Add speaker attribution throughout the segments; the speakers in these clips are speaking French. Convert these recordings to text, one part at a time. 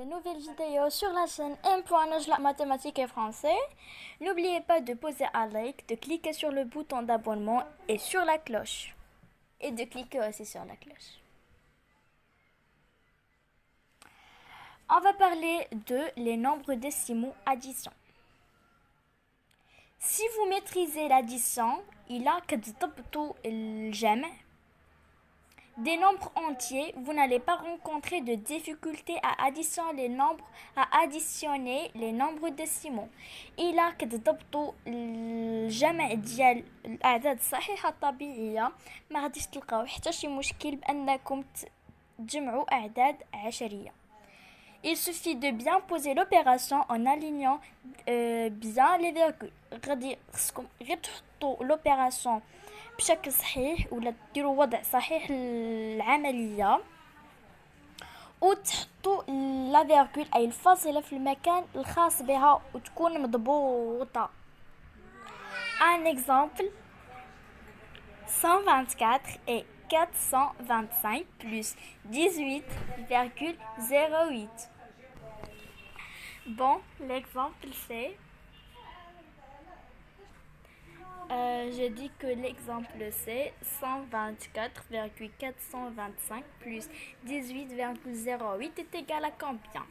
Speaker 1: Nouvelle vidéo sur la chaîne M.Najla Mathématiques et Français. N'oubliez pas de poser un like, de cliquer sur le bouton d'abonnement et sur la cloche. Et de cliquer aussi sur la cloche. On va parler de les nombres décimaux addition. Si vous maîtrisez l'addition, il a que le jam'. Des nombres entiers, vous n'allez pas rencontrer de difficultés à additionner les nombres décimaux. إلا كتضبطوا الجمع ديال الأعداد الصحيحة الطبيعية ما غاديش تلقاو حتى شي مشكل بأنكم تجمعوا أعداد عشرية. Il suffit de bien poser l'opération en alignant bien les virgules. غادي خصكم غير تحطوا l'opération بشكل صحيح ولا ديروا وضع صحيح للعملية وتحطوا لا فيرغول أي الفاصلة في المكان الخاص بها وتكون مضبوطة. Un exemple 124 et 425 plus 18,08. Bon, l'exemple c'est... je dis que l'exemple c'est 124,425 plus 18,08 est égal à combien?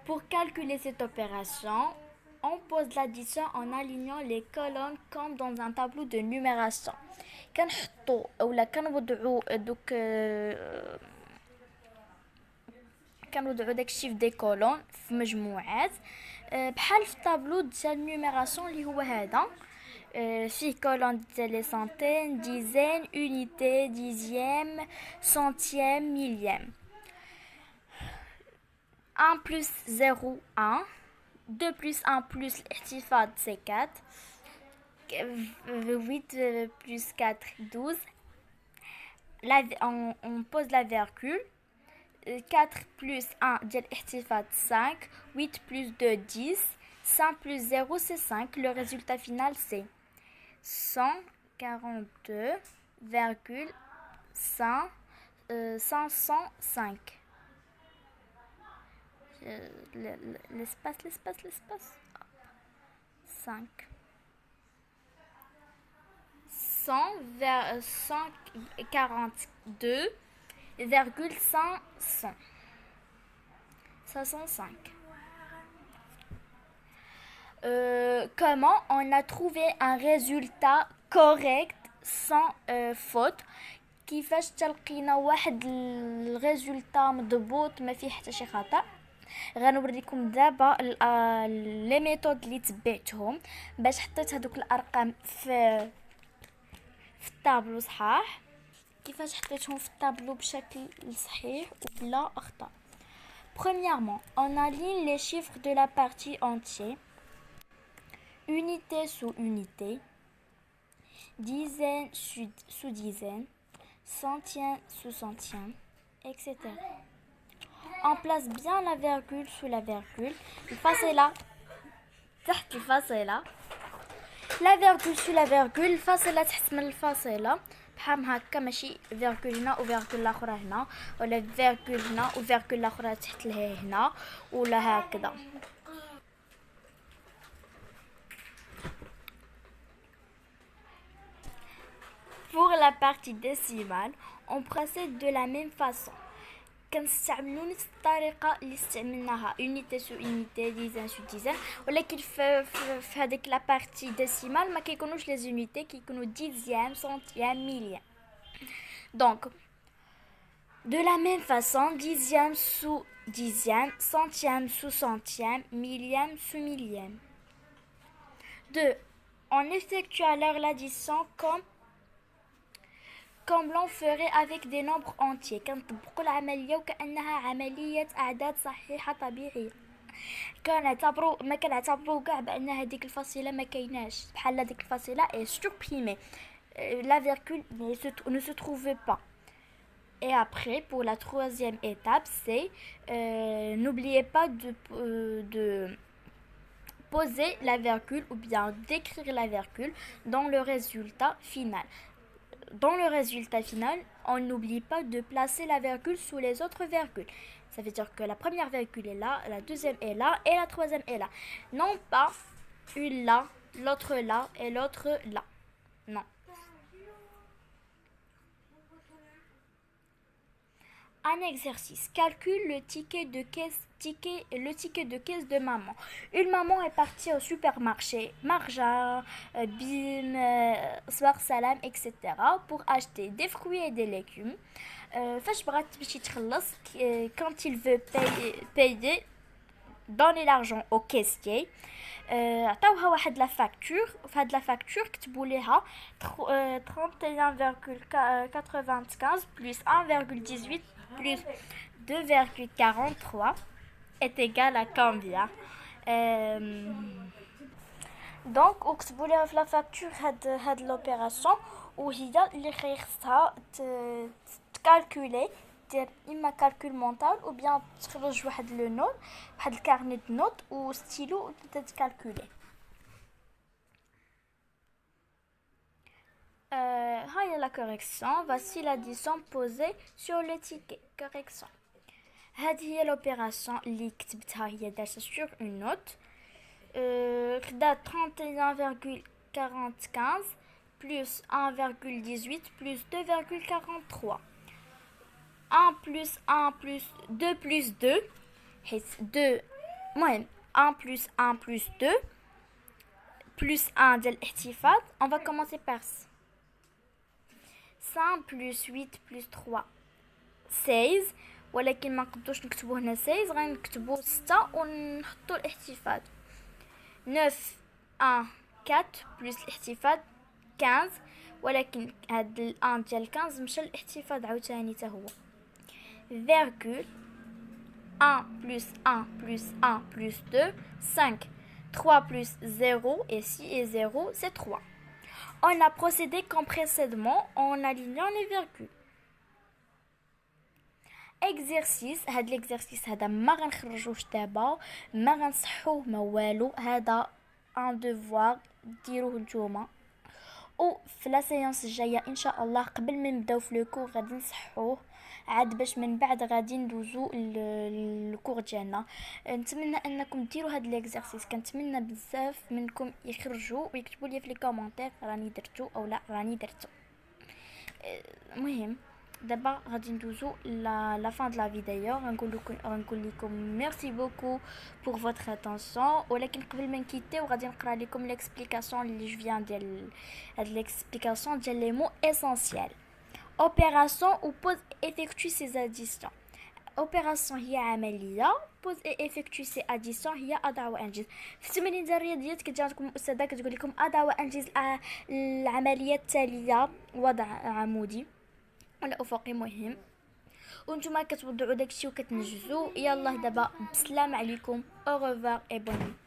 Speaker 1: Pour calculer cette opération, on pose l'addition en alignant les colonnes comme dans un tableau de numération. كنوضعوا داك الشيف دي كولون في مجموعات بحال في الطابلو ديال النيميراسيون اللي هو هذا فيه كولون ديال لي سنتين ديزين اونيتي ديزيام سنتيام ميليام 1 plus 0 1 2 plus 1 plus الاحتفاظ c'est 4 8 plus 4 12 on pose la virgule 4 plus 1 ديال الاحتفاظ 5 8 plus 2 10 100 plus 0 c'est 5 le résultat final c'est 142,505 l'espace 5 142,505. Comment on a trouvé un résultat correct sans faute كيفاش تلقينا واحد الريزولتا مضبوط ما فيه حتى شي خطأ. غنوريكم دابا لي ميثود اللي تبعتهم باش حطيت هذوك الارقام في الطابلو صحاح كيفاش حطيتهم في الطابلو بشكل صحيح وبلا اخطاء. Premièrement, on aligne les chiffres de la partie entière, unité sous unité, dizaine sous dizaine, centième sous centième, etc. On place bien la virgule sous la virgule, الفاصلة تحت الفاصلة، la virgule sous la virgule، الفاصلة تحت من الفاصلة بحال هكا ماشي فيرغول هنا وفيرغول الاخرى هنا ولا فيرغول هنا وفيرغول الاخرى تحت لها هنا ولا هكذا. Pour la partie décimale, on procède de la même façon. كنستعملوا نفس الطريقه اللي استعملناها unité sous unité dizaine sous dizaine ولكن في هذيك لا بارتي ديسيمال ما كيكونوش لي زونيتي كيكونوا ديزيام سنتيام ميليام. Donc de la même façon dixième sous dixième, centième sous centième, millième sous millième. 2. On effectue alors l'addition comme l'on ferait avec des nombres entiers. كنطبقوا العمليه وكانها عمليه اعداد صحيحه طبيعيه. ما كنعتبروا كاع بان هذيك الفاصله ما كايناش بحال هذيك الفاصله est supprimée. La virgule ne se trouve pas. Et après, pour la troisième étape, c'est n'oubliez pas de poser la virgule ou bien d'écrire la virgule dans le résultat final. dans le résultat final, on n'oublie pas de placer la virgule sous les autres virgules. Ça veut dire que la première virgule est là, la deuxième est là et la troisième est là. Non pas une là, l'autre là et l'autre là. Non. Un exercice. Calcule le ticket de caisse de maman. Une maman est partie au supermarché Marja, Bim, Swar Salam, etc. pour acheter des fruits et des légumes. Quand il veut payer, donner l'argent au caissier. عطاوها واحد لا فاكتور في هاد لا فاكتور كتبوا ليها 31,95 plus 1,18 plus 2,43 est égal à combien. دونك وكتبوا ليها في لا فاكتور هاد لوبيراسيون وهي اللي خصها تكالكولي دير اما كالكول مونطال او بيان تخرج واحد لو نوت واحد الكارني دو نوت و ستيلو تتكالكولي. هاي la correction. Voici l'addition posée sur le ticket. Correction. هذه هي l'opération اللي كتبتها هي دارتها sur une note. خدات 31,45 plus 1,18 plus 2,43. 1 plus 1 plus 2 plus 2 2 المهم 1 plus 1 plus 2 plus 1 ديال الاحتفاظ. On va commencer par 5 plus 8 plus 3 16 ولكن ما نقدروش نكتبوه هنا 16 غنكتبوه 6 ونحطوا الاحتفاظ. 9 1 4 plus الاحتفاظ 15 ولكن هاد الان ديال 15 مشى الاحتفاظ عاوتاني حتى هو. Virgule 1 plus 1 plus 1 plus 2 5 3 plus 0 et 6 et 0 c'est 3. On a procédé comme précédemment en alignant les virgules. Exercice. هاد l'exercice هذا ما غنخرجوش دابا ما غنصحوه ما والو. هذا ان devoir ديروه نتوما وفي لا سيونس الجايه ان شاء الله قبل ما نبداو في لو كور غادي نصحوه عاد باش من بعد غادي ندوزو الكور ديالنا. نتمنى انكم ديروا هاد ليكزارسيس. كنتمنى بزاف منكم يخرجوا ويكتبوا لي في لي كومونتير راني درتو او لا راني درتو. المهم دابا غادي ندوزو لا فان دو لا فيديو. غنقول لكم ميرسي بوكو بور فوتر اتونسيون ولكن قبل ما نكيتيو غادي نقرا لكم ليكسبليكاسيون اللي جو فيان ديال هاد ليكسبليكاسيون ديال لي مو اسونسيال. Opération ou pose effectue ses additions. Opération هي عملية. pose et effectue ses additions هي أضع وأنجز. في التمارين ديال الرياضيات كتجي عندكم الأستاذة كتقول لكم أضع وأنجز العملية التالية وضع عمودي ولا أفقي مهم وانتم كتوضعوا داكشي وكتنجزوا. يلا دابا بسلام عليكم. au revoir et bonne nuit.